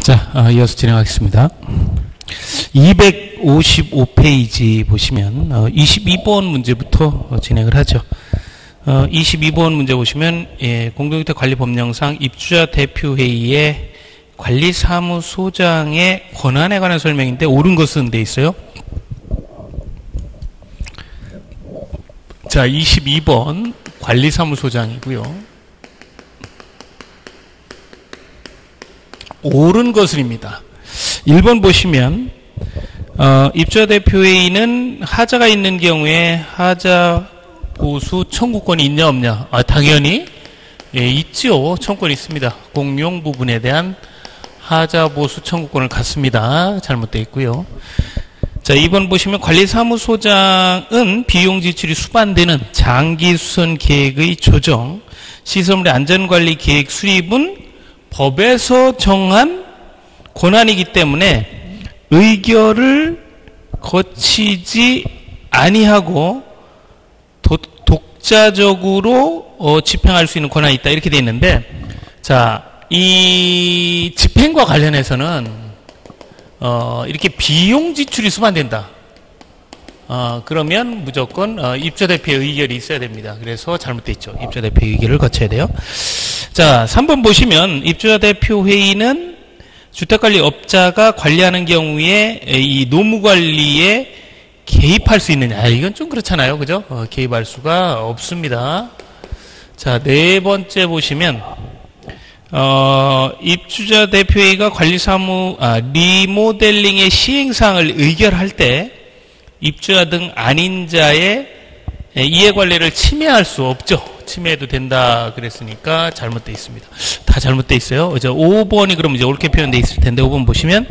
자, 이어서 진행하겠습니다. 255페이지 보시면 22번 문제부터 진행을 하죠. 22번 문제 보시면 공동주택관리법령상 입주자 대표회의의 관리사무소장의 권한에 관한 설명인데 옳은 것은 돼 있어요. 자, 22번 관리사무소장이고요. 옳은 것을입니다. 1번 보시면 입주자 대표회의는 하자가 있는 경우에 하자 보수 청구권이 있냐 없냐? 당연히 있죠. 청구권이 있습니다. 공용 부분에 대한 하자 보수 청구권을 갖습니다. 잘못되어 있고요. 자, 2번 보시면 관리사무소장은 비용 지출이 수반되는 장기 수선 계획의 조정, 시설물의 안전관리 계획 수립은 법에서 정한 권한이기 때문에 의결을 거치지 아니하고 독자적으로 집행할 수 있는 권한이 있다, 이렇게 되어 있는데, 자, 이 집행과 관련해서는 이렇게 비용 지출이 수반된다. 그러면 무조건 입주자 대표의 의결이 있어야 됩니다. 그래서 잘못되어 있죠. 입주자 대표의 의결을 거쳐야 돼요. 자, 3번 보시면 입주자 대표 회의는 주택관리업자가 관리하는 경우에 이 노무관리에 개입할 수 있느냐? 이건 좀 그렇잖아요, 그죠? 개입할 수가 없습니다. 자, 네 번째 보시면 입주자 대표회의가 리모델링의 시행사항을 의결할 때 입주자 등 아닌 자의 이해관리를 침해할 수 없죠. 침해해도 된다 그랬으니까 잘못되어 있습니다. 다 잘못되어 있어요. 5번이 그럼 이제 옳게 표현되어 있을 텐데, 5번 보시면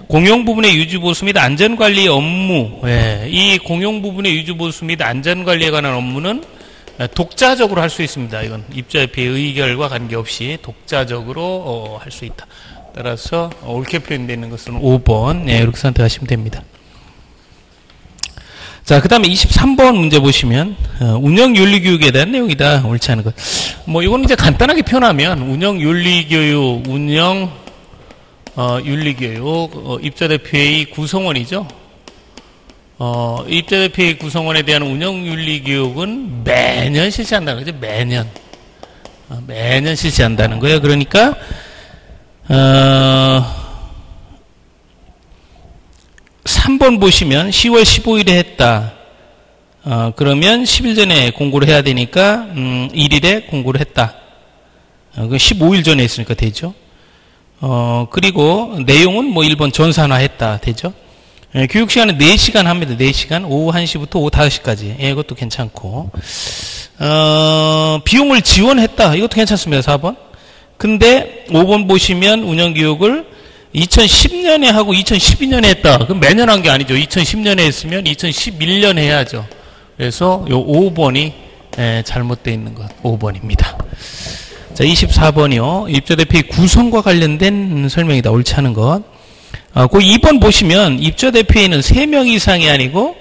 공용 부분의 유지보수 및 안전관리 업무, 이 공용 부분의 유지보수 및 안전관리에 관한 업무는 독자적으로 할 수 있습니다. 이건 입주자 대표의 의결과 관계없이 독자적으로 할 수 있다. 따라서 옳게 표현되어 있는 것은 5번, 이렇게 선택하시면 됩니다. 자, 그 다음에 23번 문제 보시면 운영윤리교육에 대한 내용이다. 옳지 않은 것. 이거는 이제 간단하게 표현하면 운영윤리교육, 윤리교육, 입주자대표회의 구성원이죠. 입주자대표회의 구성원에 대한 운영윤리교육은 매년 실시한다는 거죠. 매년 실시한다는 거예요. 그러니까 3번 보시면 10월 15일에 했다. 그러면 10일 전에 공고를 해야 되니까 1일에 공고를 했다. 15일 전에 했으니까 되죠. 그리고 내용은 1번 전산화했다. 되죠. 교육시간은 4시간 합니다. 4시간. 오후 1시부터 오후 5시까지. 이것도 괜찮고. 비용을 지원했다. 이것도 괜찮습니다. 4번. 근데 5번 보시면 운영교육을 2010년에 하고 2012년에 했다. 그럼 매년 한 게 아니죠. 2010년에 했으면 2011년에 해야죠. 그래서 요 5번이 잘못되어 있는 것. 5번입니다. 자, 24번이요. 입주자대표의 구성과 관련된 설명이다. 옳지 않은 것. 그 2번 보시면 입주자대표회는 3명 이상이 아니고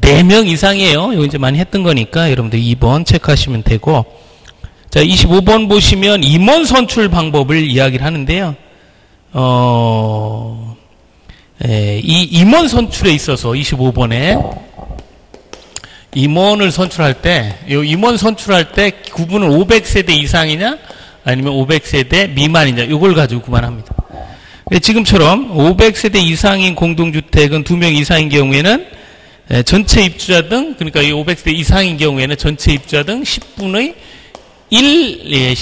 4명 이상이에요. 이거 이제 많이 했던 거니까 여러분들 2번 체크하시면 되고. 자, 25번 보시면 임원 선출 방법을 이야기를 하는데요. 이 임원 선출에 있어서 25번에 임원을 선출할 때, 임원 선출할 때 구분은 500세대 이상이냐 아니면 500세대 미만이냐, 이걸 가지고 구분합니다. 지금처럼 500세대 이상인 공동주택은 2명 이상인 경우에는 전체 입주자 등, 그러니까 이 500세대 이상인 경우에는 전체 입주자 등 10분의 1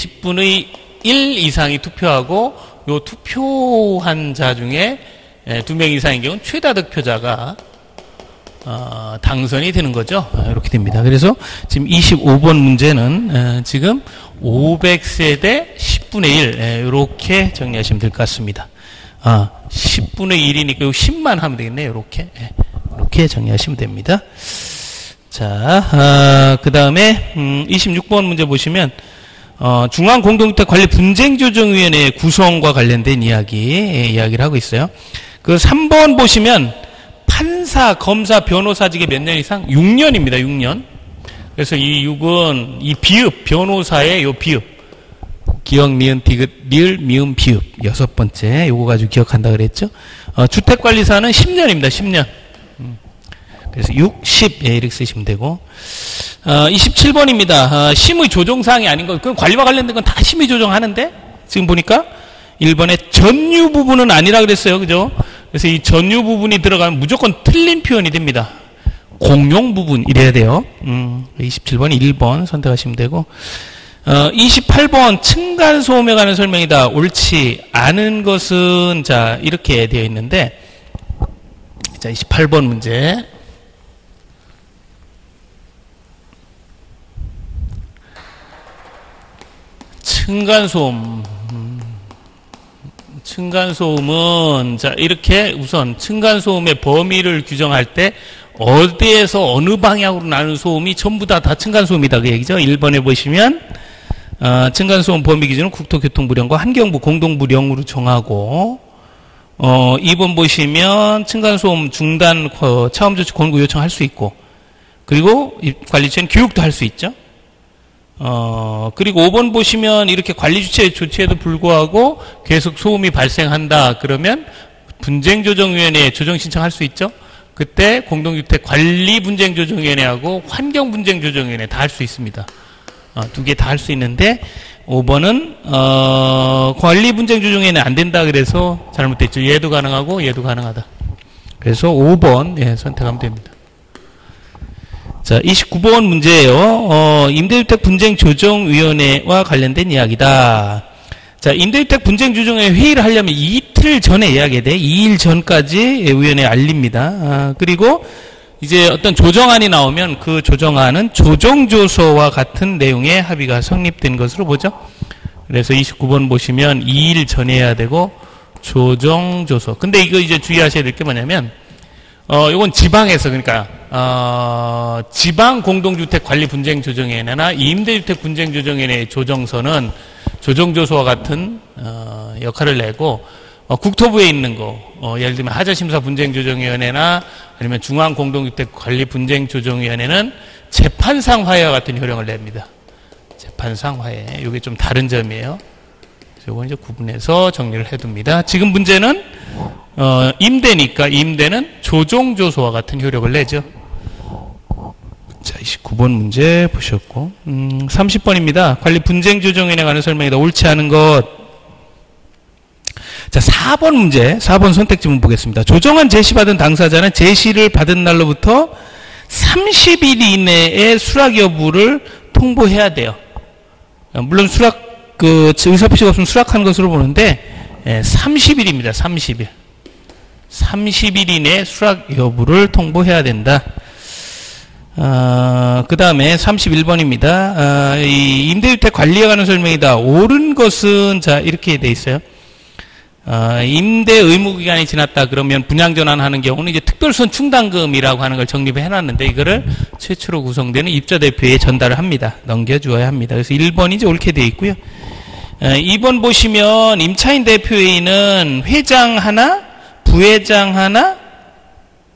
이상이 투표하고, 요 투표한 자 중에 2명 이상인 경우는 최다 득표자가 당선이 되는 거죠. 이렇게 됩니다. 그래서 지금 25번 문제는 지금 500세대 10분의 1 이렇게 정리하시면 될 것 같습니다. 10분의 1이니까 요 10만 하면 되겠네요. 이렇게 정리하시면 됩니다. 자, 그 다음에 26번 문제 보시면 중앙공동주택관리분쟁조정위원회 구성과 관련된 이야기를 하고 있어요. 그 3번 보시면 판사, 검사, 변호사직에 몇 년 이상? 6년입니다. 6년. 그래서 이 6은 이 비읍, 변호사의 요 비읍. 기억, 니은, 디귿, 리을, 미음, 비읍. 6번째. 요거 가지고 기억한다 그랬죠? 주택관리사는 10년입니다. 10년. 그래서 6, 10. 예, 이렇게 쓰시면 되고. 27번입니다. 심의 조정사항이 아닌 거. 그건 관리와 관련된 건 다 심의 조정하는데, 지금 보니까 1번에 전유 부분은 아니라 그랬어요. 그죠? 그래서 이 전유 부분이 들어가면 무조건 틀린 표현이 됩니다. 공용 부분 이래야 돼요. 27번 1번 선택하시면 되고. 28번 층간소음에 관한 설명이다. 옳지 않은 것은 자 이렇게 되어 있는데, 자 28번 문제. 층간소음. 층간소음은 자 이렇게 우선 층간소음의 범위를 규정할 때 어디에서 어느 방향으로 나는 소음이 전부 다 층간소음이다 그 얘기죠. 1번에 보시면 층간소음 범위 기준은 국토교통부령과 환경부 공동부령으로 정하고, 2번 보시면 층간소음 중단 차원조치 권고 요청할 수 있고, 그리고 관리처는 교육도 할 수 있죠. 그리고 5번 보시면 이렇게 관리 주체 조치에도 불구하고 계속 소음이 발생한다 그러면 분쟁조정위원회에 조정 신청할 수 있죠. 그때 공동주택 관리분쟁조정위원회하고 환경분쟁조정위원회 다 할 수 있습니다. 두 개 다 할 수 있는데 5번은 관리분쟁조정위원회 안 된다 그래서 잘못됐죠. 얘도 가능하고 얘도 가능하다. 그래서 5번 예, 선택하면 됩니다. 자, 29번 문제예요. 임대주택 분쟁조정위원회와 관련된 이야기다. 자, 임대주택 분쟁조정위원회 회의를 하려면 이틀 전에 예약해야 돼. 2일 전까지 위원회에 알립니다. 그리고 이제 어떤 조정안이 나오면 그 조정안은 조정조서와 같은 내용의 합의가 성립된 것으로 보죠. 그래서 29번 보시면 2일 전에 해야 되고 조정조서. 근데 이거 이제 주의하셔야 될 게 뭐냐면 이건 지방에서 그러니까 지방 공동주택 관리 분쟁 조정위원회나 임대주택 분쟁 조정위원회의 조정서는 조정조서와 같은 역할을 내고 국토부에 있는 거 예를 들면 하자심사 분쟁 조정위원회나 아니면 중앙 공동주택 관리 분쟁 조정위원회는 재판상 화해와 같은 효력을 냅니다. 재판상 화해. 이게 좀 다른 점이에요. 이건 이제 구분해서 정리를 해둡니다. 지금 문제는 임대니까 임대는 조정조서와 같은 효력을 내죠. 자, 29번 문제 보셨고 30번입니다. 관리 분쟁조정위원회에 관한 설명이다. 옳지 않은 것. 자, 4번 문제. 4번 선택지문 보겠습니다. 조정안 제시받은 당사자는 제시를 받은 날로부터 30일 이내에 수락 여부를 통보해야 돼요. 물론 의사표시가 없으면 수락한 것으로 보는데 30일입니다. 30일. 30일 이내에 수락 여부를 통보해야 된다. 그 다음에 31번입니다. 이 임대주택 관리에 관한 설명이다. 옳은 것은 자 이렇게 돼 있어요. 임대 의무 기간이 지났다 그러면 분양 전환하는 경우는 이제 특별선 충당금이라고 하는 걸 정립을 해놨는데 이거를 최초로 구성되는 입자 대표에 전달을 합니다. 넘겨주어야 합니다. 그래서 1번이 이제 옳게 돼 있고요. 2번 보시면 임차인 대표회의는 회장 하나, 부회장 하나,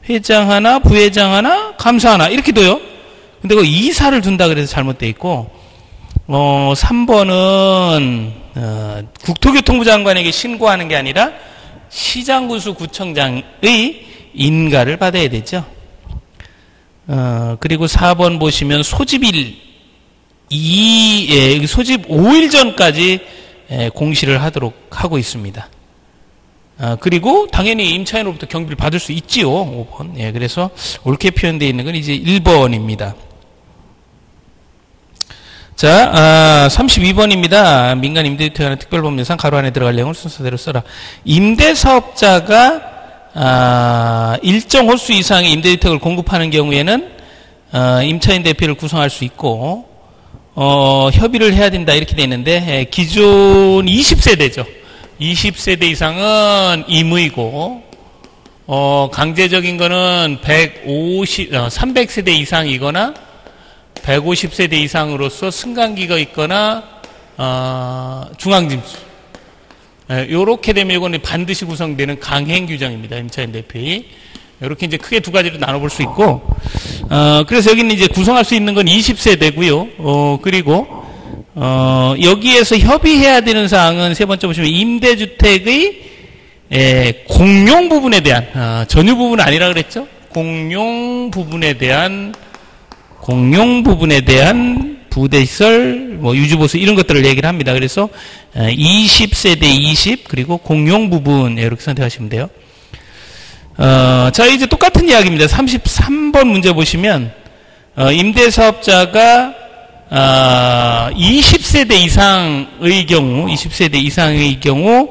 회장 하나, 부회장 하나, 감사 하나 이렇게 둬요. 근데 그 이사를 둔다 그래서 잘못돼 있고 3번은 국토교통부 장관에게 신고하는 게 아니라 시장군수 구청장의 인가를 받아야 되죠. 그리고 4번 보시면 소집 5일 전까지 공시를 하도록 하고 있습니다. 그리고 당연히 임차인으로부터 경비를 받을 수 있지요. 5번. 예, 그래서 옳게 표현되어 있는 건 이제 1번입니다. 자, 32번입니다. 민간 임대주택에 관한 특별법률상 가로 안에 들어갈 내용을 순서대로 써라. 임대사업자가 일정 홀수 이상의 임대주택을 공급하는 경우에는 임차인 대표를 구성할 수 있고 협의를 해야 된다 이렇게 되어 있는데 기존 20세대죠. 20세대 이상은 임의고 강제적인 거는 300세대 이상이거나 150세대 이상으로서 승강기가 있거나 중앙짐수 요렇게 되면 이거는 반드시 구성되는 강행 규정입니다. 임차인 대표의 이렇게 이제 크게 두 가지로 나눠볼 수 있고 그래서 여기는 이제 구성할 수 있는 건 20세대고요. 그리고 여기에서 협의해야 되는 사항은 세 번째 보시면 임대주택의 공용 부분에 대한, 전유 부분은 아니라 그랬죠? 공용 부분에 대한 부대시설, 유지보수 이런 것들을 얘기를 합니다. 그래서 20세대 20 그리고 공용 부분 이렇게 선택하시면 돼요. 자, 이제 똑같은 이야기입니다. 33번 문제 보시면 임대사업자가 20세대 이상의 경우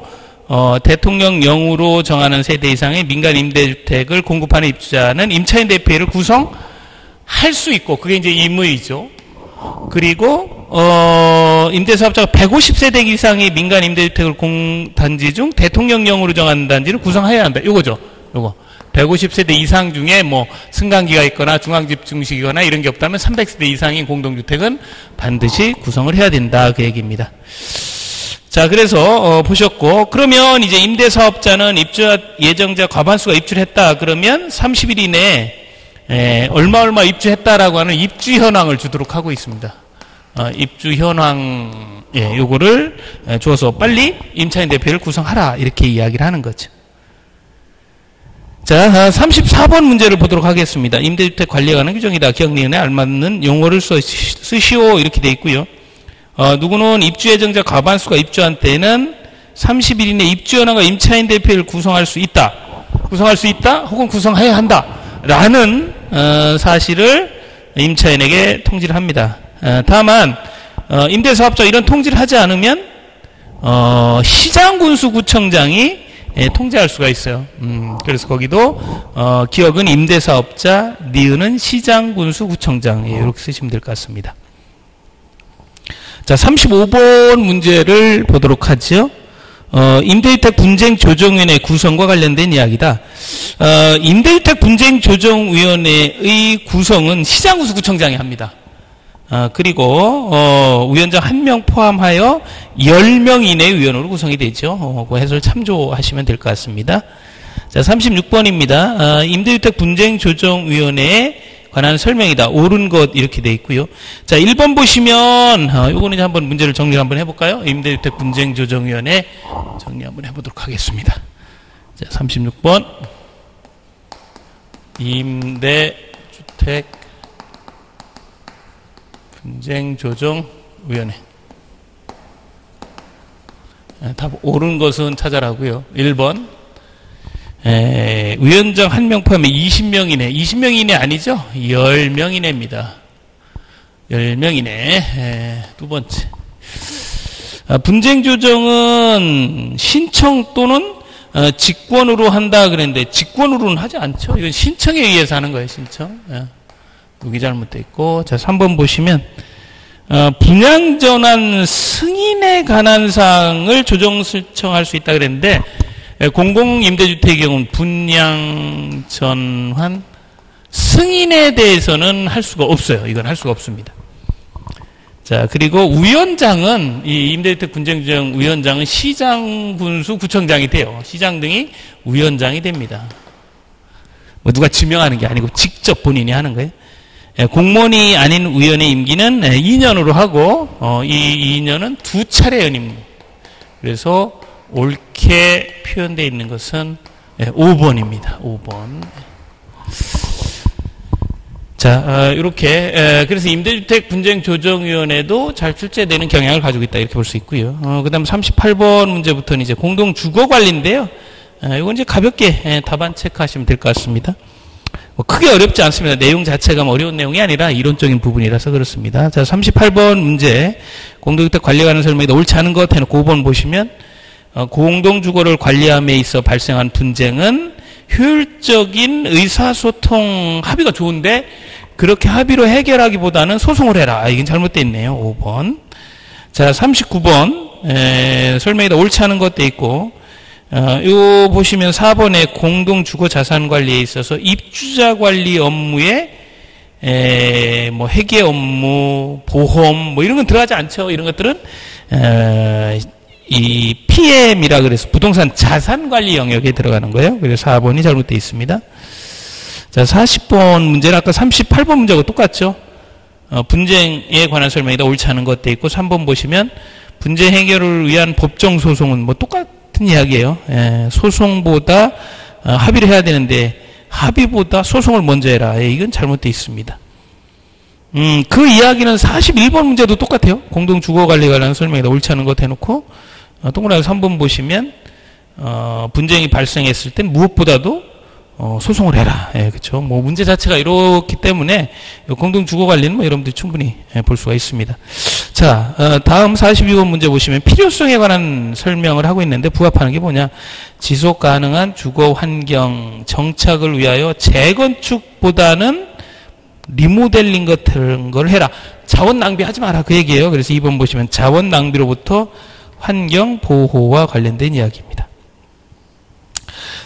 대통령령으로 정하는 세대 이상의 민간 임대주택을 공급하는 입주자는 임차인대표회를 구성할 수 있고, 그게 이제 임의이죠. 그리고 임대사업자가 150세대 이상의 민간 임대주택을 단지 중 대통령령으로 정하는 단지를 구성해야 한다. 요거죠. 요거 150세대 이상 중에 승강기가 있거나 중앙집중식이거나 이런 게 없다면 300세대 이상인 공동주택은 반드시 구성을 해야 된다, 그 얘기입니다. 자, 그래서 보셨고, 그러면 이제 임대사업자는 입주 예정자 과반수가 입주를 했다 그러면 30일 이내에 얼마 입주했다라고 하는 입주 현황을 주도록 하고 있습니다. 입주 현황, 요거를 줘서 빨리 임차인 대표를 구성하라, 이렇게 이야기를 하는 거죠. 자, 34번 문제를 보도록 하겠습니다. 임대주택 관리에 관한 규정이다. 기억리은에 알맞는 용어를 쓰시오, 이렇게 돼 있고요. 누구는 입주 예정자 과반수가 입주한 때는 30일 이내 입주 현황과 임차인 대표를 구성할 수 있다, 혹은 구성해야 한다 라는 사실을 임차인에게 통지를 합니다. 다만 임대사업자가 이런 통지를 하지 않으면 시장군수구청장이 통제할 수가 있어요. 그래서 거기도 기억은 임대사업자, 니은은 시장군수구청장, 이렇게 쓰시면 될 것 같습니다. 자, 35번 문제를 보도록 하죠. 임대주택 분쟁조정위원회 구성과 관련된 이야기다. 임대주택 분쟁조정위원회의 구성은 시장군수구청장이 합니다. 그리고 위원장 1명 포함하여 10명 이내의 위원으로 구성이 되죠. 그 해설 참조하시면 될 것 같습니다. 자, 36번입니다. 임대주택 분쟁조정위원회에 관한 설명이다. 옳은 것, 이렇게 돼 있고요. 자, 1번 보시면 요거는 이제 한번 문제를 정리 한번 해볼까요? 임대주택 분쟁조정위원회 정리 한번 해보도록 하겠습니다. 자, 36번 임대주택 분쟁조정위원회. 답 옳은 것은 찾아라고요. 1번 위원장 1명 포함해 20명 이내. 20명 이내 아니죠? 10명 이내입니다. 10명 이내. 두 번째, 분쟁조정은 신청 또는 직권으로 한다 그랬는데 직권으로는 하지 않죠. 이건 신청에 의해서 하는 거예요. 신청. 여기 잘못되어 있고. 자, 3번 보시면 분양전환 승인에 관한 사항을 조정 신청할 수 있다 그랬는데 공공임대주택의 경우는 분양전환 승인에 대해서는 할 수가 없어요. 이건 할 수가 없습니다. 자, 그리고 위원장은, 이 임대주택 분쟁조정 위원장은 시장, 군수, 구청장이 돼요. 시장 등이 위원장이 됩니다. 누가 지명하는 게 아니고 직접 본인이 하는 거예요. 공무원이 아닌 위원의 임기는 2년으로 하고, 이 2년은 2차례 연임. 그래서 옳게 표현되어 있는 것은 5번입니다. 5번. 자, 이렇게 그래서 임대주택 분쟁조정위원회도 잘 출제되는 경향을 가지고 있다, 이렇게 볼 수 있고요. 그다음 38번 문제부터는 이제 공동주거관리인데요. 이건 이제 가볍게 답안 체크하시면 될 것 같습니다. 크게 어렵지 않습니다. 내용 자체가 어려운 내용이 아니라 이론적인 부분이라서 그렇습니다. 자, 38번 문제, 공동주택 관리에 관한 설명이 옳지 않은 것 해놓고 5번 보시면 공동주거를 관리함에 있어 발생한 분쟁은 효율적인 의사소통 합의가 좋은데 그렇게 합의로 해결하기보다는 소송을 해라. 이건 잘못되어 있네요. 5번. 자, 39번 설명이 다 옳지 않은 것도 있고, 요 보시면 4번에 공동주거 자산 관리에 있어서 입주자 관리 업무에 회계 업무, 보험 이런 건 들어가지 않죠. 이런 것들은 이 PM이라 그래서 부동산 자산 관리 영역에 들어가는 거예요. 그래서 4번이 잘못되어 있습니다. 자, 40번 문제는 아까 38번 문제하고 똑같죠. 분쟁에 관한 설명이다. 옳지 않은 것 돼 있고 3번 보시면 분쟁 해결을 위한 법정 소송은 뭐 똑같은 이야기예요. 예, 소송보다 합의를 해야 되는데 합의보다 소송을 먼저 해라. 예, 이건 잘못되어 있습니다. 그 이야기는 41번 문제도 똑같아요. 공동주거관리에 관한 설명이다. 옳지 않은 것 해놓고 동그라미 3번 보시면 분쟁이 발생했을 땐 무엇보다도 소송을 해라. 예, 그렇죠. 뭐 문제 자체가 이렇기 때문에 공동주거관리는 뭐 여러분들이 충분히 볼 수가 있습니다. 자, 다음 42번 문제 보시면 필요성에 관한 설명을 하고 있는데 부합하는 게 뭐냐? 지속 가능한 주거 환경 정착을 위하여 재건축보다는 리모델링 같은 걸 해라. 자원 낭비하지 마라. 그 얘기예요. 그래서 2번 보시면 자원 낭비로부터 환경 보호와 관련된 이야기입니다.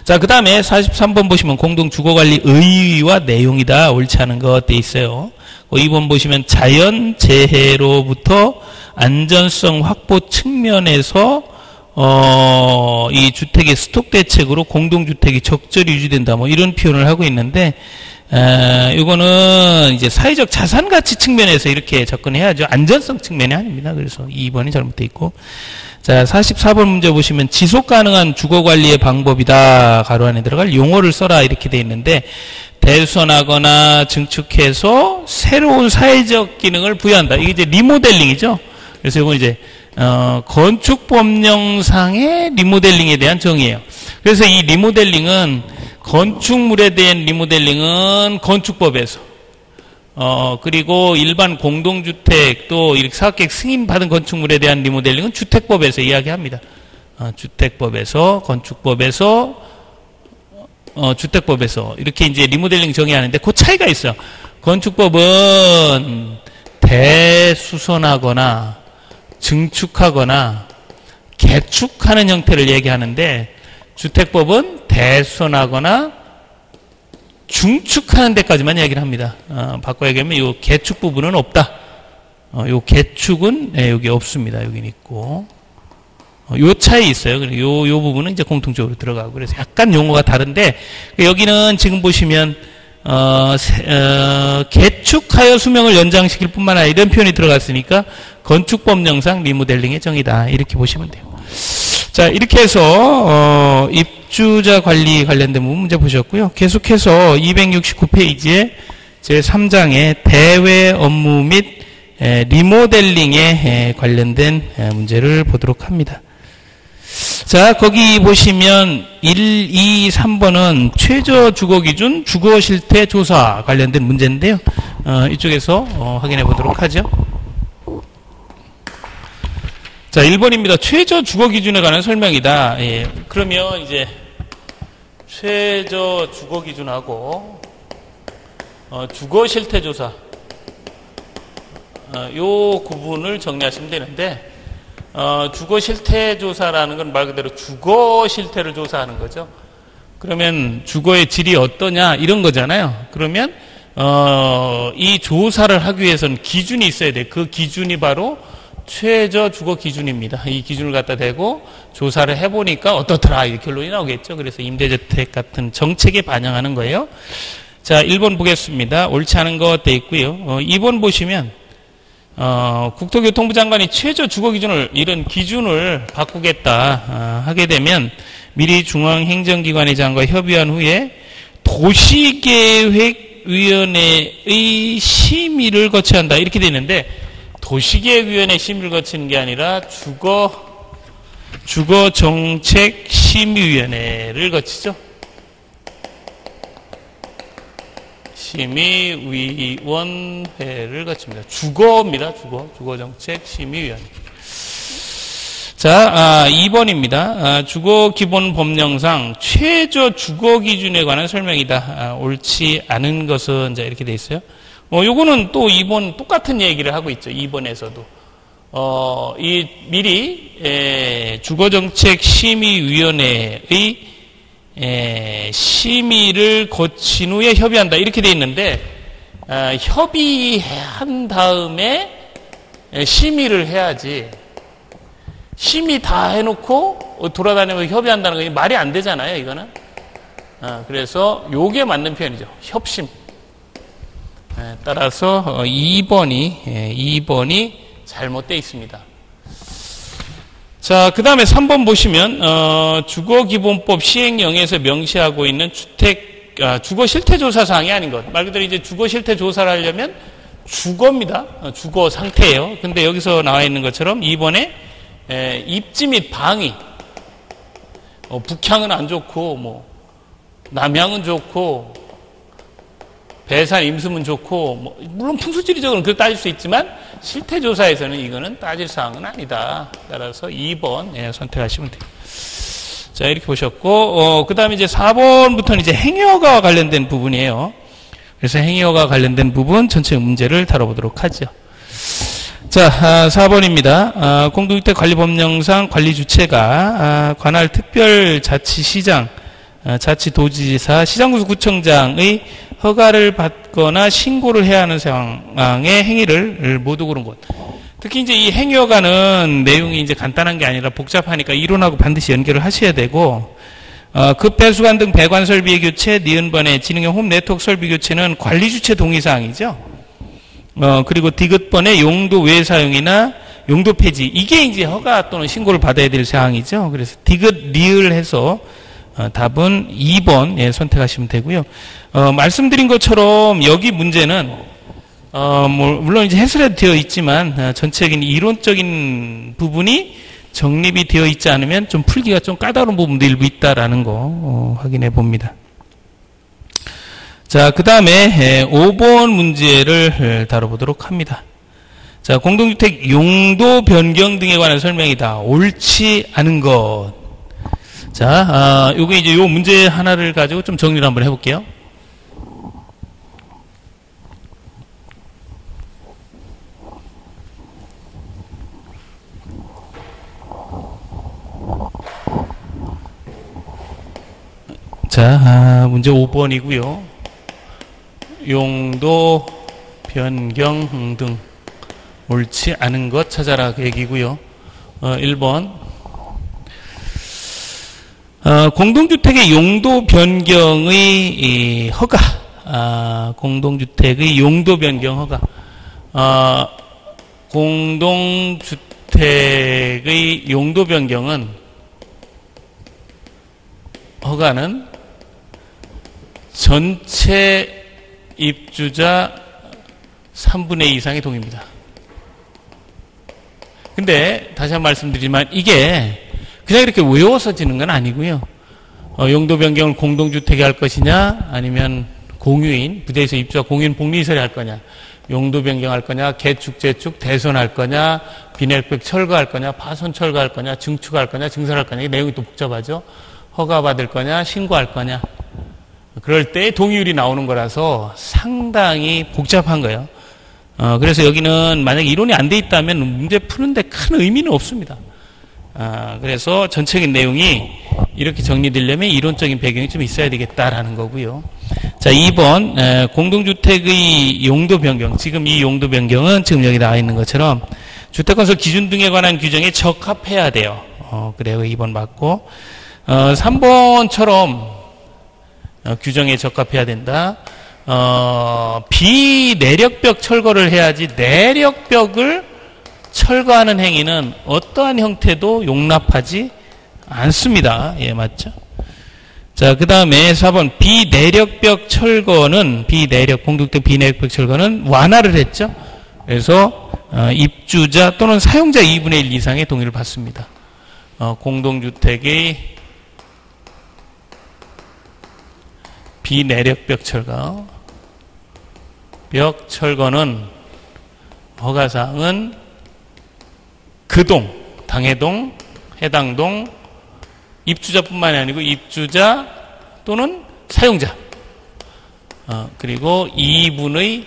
자, 그 다음에 43번 보시면 공동주거관리 의의와 내용이다. 옳지 않은 것 돼 있어요. 2번 보시면 자연재해로부터 안전성 확보 측면에서 이 주택의 스톡 대책으로 공동주택이 적절히 유지된다. 뭐 이런 표현을 하고 있는데 이거는 이제 사회적 자산 가치 측면에서 이렇게 접근해야죠. 안전성 측면이 아닙니다. 그래서 2번이 잘못되어 있고. 자, 44번 문제 보시면 지속 가능한 주거 관리의 방법이다. 가로 안에 들어갈 용어를 써라. 이렇게 되어 있는데 대수선하거나 증축해서 새로운 사회적 기능을 부여한다. 이게 이제 리모델링이죠. 그래서 이건 이제 건축법령상의 리모델링에 대한 정의예요. 그래서 이 리모델링은 건축물에 대한 리모델링은 건축법에서 그리고 일반 공동주택 또 이렇게 사업계획 승인받은 건축물에 대한 리모델링은 주택법에서 이야기합니다. 주택법에서 건축법에서 주택법에서 이렇게 이제 리모델링 정의하는데 그 차이가 있어요. 건축법은 대수선하거나 증축하거나 개축하는 형태를 얘기하는데 주택법은 대수선하거나 중축하는 데까지만 이야기를 합니다. 바꿔 얘기하면 이 개축 부분은 없다. 요 개축은 여기 없습니다. 여기 있고 요 차이 있어요. 요 부분은 이제 공통적으로 들어가고 그래서 약간 용어가 다른데 여기는 지금 보시면 개축하여 수명을 연장시킬 뿐만 아니라 이런 표현이 들어갔으니까 건축법령상 리모델링의 정의다. 이렇게 보시면 돼요. 자, 이렇게 해서 입주자 관리 관련된 부분 문제 보셨고요. 계속해서 269페이지에 제3장의 대외 업무 및 리모델링에 관련된 문제를 보도록 합니다. 자, 거기 보시면 1, 2, 3번은 최저 주거 기준 주거 실태 조사 관련된 문제인데요. 이쪽에서 확인해 보도록 하죠. 자, 1번입니다. 최저 주거 기준에 관한 설명이다. 예, 그러면 이제 최저 주거 기준하고 주거 실태 조사 요 구분을 정리하시면 되는데 주거 실태 조사라는 건 말 그대로 주거 실태를 조사하는 거죠. 그러면 주거의 질이 어떠냐 이런 거잖아요. 그러면 이 조사를 하기 위해서는 기준이 있어야 돼. 그 기준이 바로 최저 주거 기준입니다. 이 기준을 갖다 대고 조사를 해보니까 어떻더라 이 결론이 나오겠죠. 그래서 임대주택 같은 정책에 반영하는 거예요. 자, 1번 보겠습니다. 옳지 않은 것 돼 있고요. 2번 보시면 국토교통부 장관이 최저 주거 기준을 이런 기준을 바꾸겠다 하게 되면 미리 중앙행정기관의장과 협의한 후에 도시계획위원회의 심의를 거쳐야 한다 이렇게 돼 있는데 도시계획위원회 심의를 거치는 게 아니라 주거정책심의위원회를 거치죠. 심의위원회를 거칩니다. 주거입니다. 주거정책심의위원회. 자, 2번입니다. 주거기본법령상 최저 주거기준에 관한 설명이다. 옳지 않은 것은 이제 이렇게 돼 있어요. 요거는 또 2번 똑같은 얘기를 하고 있죠. 2번에서도. 미리, 주거정책심의위원회의 심의를 거친 후에 협의한다. 이렇게 돼 있는데, 협의한 다음에 심의를 해야지. 심의 다 해놓고 돌아다니면서 협의한다는 건 말이 안 되잖아요. 이거는. 그래서 요게 맞는 표현이죠. 협심. 따라서 2번이 잘못되어 있습니다. 자, 그 다음에 3번 보시면 주거기본법 시행령에서 명시하고 있는 주거 실태조사 사항이 아닌 것. 말 그대로 이제 주거 실태 조사를 하려면 주거입니다. 주거 상태예요. 근데 여기서 나와 있는 것처럼 2번에 입지 및 방위, 북향은 안 좋고 뭐 남향은 좋고 배산 임수문 좋고 뭐 물론 풍수지리적으로는 그걸 따질 수 있지만 실태조사에서는 이거는 따질 사항은 아니다. 따라서 2번 선택하시면 돼요. 자, 이렇게 보셨고 그 다음에 이제 4번부터는 이제 행여가 관련된 부분이에요. 그래서 행여가 관련된 부분 전체 문제를 다뤄보도록 하죠. 자, 4번입니다. 공동주택관리법령상 관리주체가 관할 특별자치시장, 자치도지사, 시장구청장의 허가를 받거나 신고를 해야 하는 상황의 행위를 모두 고른 것. 특히 이제 이 행여가는 내용이 이제 간단한 게 아니라 복잡하니까 이론하고 반드시 연결을 하셔야 되고, 급배수관 등 배관 설비의 교체, 니은번의 지능형 홈 네트워크 설비 교체는 관리주체 동의사항이죠. 그리고 디귿번의 용도 외 사용이나 용도 폐지, 이게 이제 허가 또는 신고를 받아야 될 사항이죠. 그래서 디귿, 리을 해서 답은 2번 선택하시면 되고요. 말씀드린 것처럼 여기 문제는 물론 이제 해설이 되어 있지만 전체적인 이론적인 부분이 정립이 되어 있지 않으면 좀 풀기가 좀 까다로운 부분도 일부 있다라는 거 확인해 봅니다. 자, 그 다음에 5번 문제를 다뤄보도록 합니다. 자, 공동주택 용도 변경 등에 관한 설명이다. 옳지 않은 것. 자, 요게 이제 요 문제 하나를 가지고 좀 정리를 한번 해볼게요. 자, 문제 5번이고요. 용도 변경 등 옳지 않은 것 찾아라 그 얘기고요. 1번 공동주택의 용도 변경의 허가, 공동주택의 용도 변경 허가, 공동주택의 용도 변경은 허가는 전체 입주자 3분의 2 이상의 동의입니다. 근데 다시 한번 말씀드리지만 이게 그냥 이렇게 외워서 지는 건 아니고요. 용도 변경을 공동주택에 할 것이냐 아니면 공유인, 부대에서 입주자 공유인 복리시설에 할 거냐, 용도 변경할 거냐, 개축, 재축, 대손할 거냐, 비내역벽 철거할 거냐, 파손 철거할 거냐, 증축할 거냐, 증설할 거냐, 이 내용이 또 복잡하죠. 허가받을 거냐, 신고할 거냐. 그럴 때 동의율이 나오는 거라서 상당히 복잡한 거예요. 그래서 여기는 만약 이론이 안 돼 있다면 문제 푸는데 큰 의미는 없습니다. 그래서 전체적인 내용이 이렇게 정리되려면 이론적인 배경이 좀 있어야 되겠다라는 거고요. 자, 2번 공동주택의 용도 변경. 지금 이 용도 변경은 지금 여기 나와 있는 것처럼 주택건설 기준 등에 관한 규정에 적합해야 돼요. 그래요. 2번 맞고 3번처럼 규정에 적합해야 된다. 비내력벽 철거를 해야지 내력벽을 철거하는 행위는 어떠한 형태도 용납하지 않습니다. 예, 맞죠? 자, 그 다음에 4번 비내력벽 철거는 공동주택 비내력벽 철거는 완화를 했죠. 그래서 입주자 또는 사용자 2분의 1 이상의 동의를 받습니다. 공동주택의 비내력벽 철거, 벽 철거는 허가사항은 그 동, 당해동, 해당동, 입주자뿐만이 아니고 입주자 또는 사용자, 그리고 2분의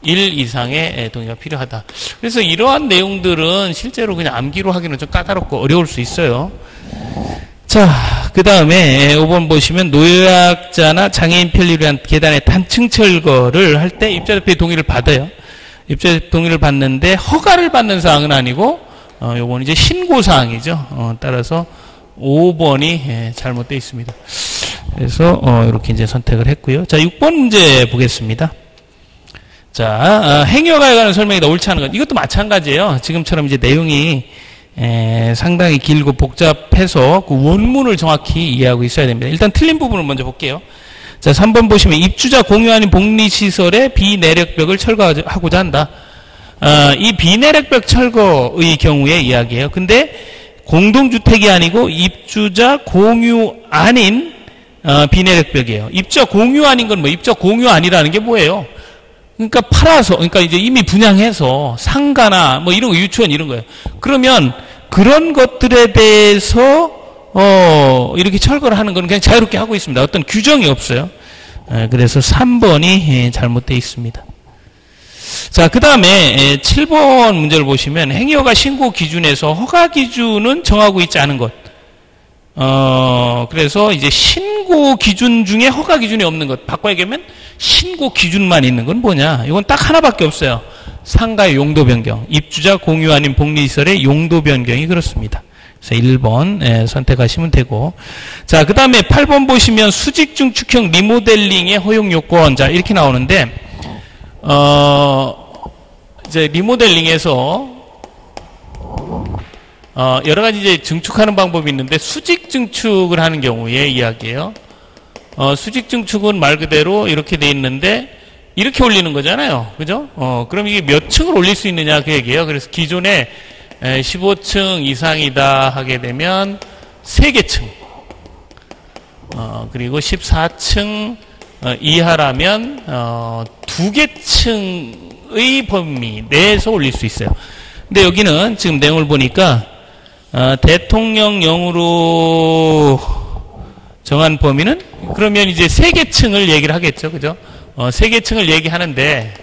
1 이상의 동의가 필요하다. 그래서 이러한 내용들은 실제로 그냥 암기로 하기는 좀 까다롭고 어려울 수 있어요. 자, 그 다음에 5번 보시면 노약자나 장애인 편리를 위한 계단의 단층 철거를 할 때 입주자협회의 동의를 받아요. 입주자 동의를 받는데 허가를 받는 사항은 아니고 요건 이제 신고 사항이죠. 따라서 5번이 잘못되어 있습니다. 그래서 이렇게 이제 선택을 했고요. 자, 6번 문제 보겠습니다. 자, 행여가에 관한 설명이 더 옳지 않은 것. 이것도 마찬가지예요. 지금처럼 이제 내용이 상당히 길고 복잡해서 그 원문을 정확히 이해하고 있어야 됩니다. 일단 틀린 부분을 먼저 볼게요. 자, 3번 보시면 입주자 공유 아닌 복리시설의 비내력벽을 철거하고자 한다. 이 비내력벽 철거의 경우의 이야기예요. 근데 공동주택이 아니고 입주자 공유 아닌 비내력벽이에요. 입주자 공유 아닌 건 뭐 입주자 공유 아니라는 게 뭐예요? 그러니까 팔아서, 그러니까 이제 이미 분양해서 상가나 뭐 이런 거, 유치원 이런 거예요. 그러면 그런 것들에 대해서 이렇게 철거를 하는 건 그냥 자유롭게 하고 있습니다. 어떤 규정이 없어요. 그래서 3번이 잘못되어 있습니다. 자, 그 다음에 7번 문제를 보시면 행위허가 신고 기준에서 허가 기준은 정하고 있지 않은 것. 그래서 이제 신고 기준 중에 허가 기준이 없는 것. 바꿔 얘기하면 신고 기준만 있는 건 뭐냐? 이건 딱 하나밖에 없어요. 상가의 용도 변경. 입주자 공유 아닌 복리시설의 용도 변경이 그렇습니다. 그래서 1번 선택하시면 되고. 자, 그 다음에 8번 보시면 수직 중축형 리모델링의 허용 요건. 자, 이렇게 나오는데, 이제 리모델링에서 여러 가지 이제 증축하는 방법이 있는데 수직 증축을 하는 경우의 이야기예요. 수직 증축은 말 그대로 이렇게 돼 있는데 이렇게 올리는 거잖아요. 그죠? 그럼 이게 몇 층을 올릴 수 있느냐 그 얘기예요. 그래서 기존에 15층 이상이다 하게 되면 3개 층. 그리고 14층 이하라면 2개 층의 범위 내에서 올릴 수 있어요. 근데 여기는 지금 내용을 보니까 대통령령으로 정한 범위는 그러면 이제 3개 층을 얘기를 하겠죠. 그죠? 3개 층을 얘기하는데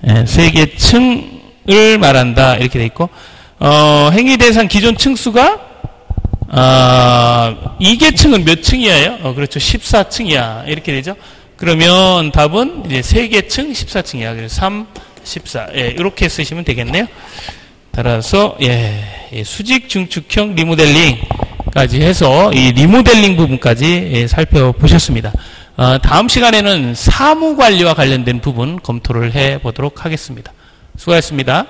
3개 층을 말한다. 이렇게 돼 있고 행위 대상 기존 층수가 2개 층은 몇 층이야요? 그렇죠. 14층 이하. 이렇게 되죠. 그러면 답은 이제 3개 층 14층 이하. 그래서 3, 14. 예, 이렇게 쓰시면 되겠네요. 따라서 수직 중축형 리모델링까지 해서 이 리모델링 부분까지 살펴보셨습니다. 다음 시간에는 사무관리와 관련된 부분 검토를 해보도록 하겠습니다. 수고하셨습니다.